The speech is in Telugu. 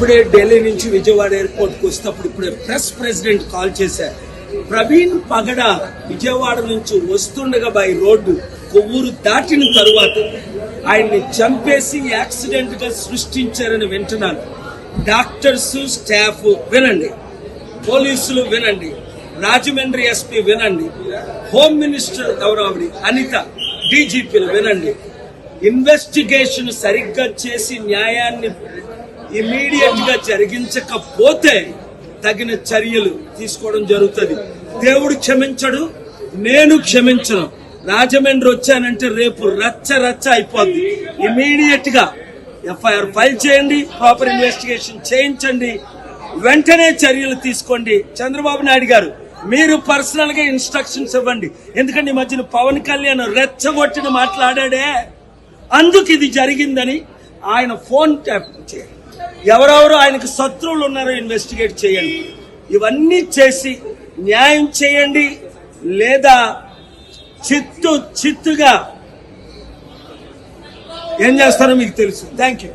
ఇప్పుడే ఢిల్లీ నుంచి విజయవాడ ఎయిర్పోర్ట్కి వస్తేప్పుడు ఇప్పుడే ప్రెసిడెంట్ కాల్ చేశారు. ప్రవీణ్ పగడ విజయవాడ నుంచి వస్తుండగా బై రోడ్డు కొవ్వూరు దాటిన తరువాత ఆయన్ని చంపేసి యాక్సిడెంట్ గా సృష్టించారని వింటున్నాను. డాక్టర్స్, స్టాఫ్ వినండి, పోలీసులు వినండి, రాజమండ్రి ఎస్పీ వినండి, హోమ్ మినిస్టర్ గౌరవడి అనిత, డీజీపీలు వినండి. ఇన్వెస్టిగేషన్ సరిగ్గా చేసి న్యాయాన్ని ఇమీడియట్ గా జరిగించకపోతే తగిన చర్యలు తీసుకోవడం జరుగుతుంది. దేవుడు క్షమించడు, నేను క్షమించను. రాజమండ్రి వచ్చానంటే రేపు రచ్చ అయిపోద్ది. ఇమీడియట్ గా ఎఫ్ఐఆర్ ఫైల్ చేయండి, ప్రాపర్ ఇన్వెస్టిగేషన్ చేయించండి, వెంటనే చర్యలు తీసుకోండి. చంద్రబాబు నాయుడు గారు మీరు పర్సనల్ గా ఇన్స్ట్రక్షన్స్ ఇవ్వండి. ఎందుకంటే ఈ మధ్యన పవన్ కళ్యాణ్ రెచ్చగొట్టిన మాట్లాడాడే, అందుకు ఇది జరిగిందని ఆయన ఫోన్ ట్యాప్ చేయండి. ఎవరెవరు ఆయనకు శత్రువులు ఉన్నారో ఇన్వెస్టిగేట్ చేయండి. ఇవన్నీ చేసి న్యాయం చేయండి, లేదా చిత్తుగా ఏం చేస్తారో మీకు తెలుసు. Thank you.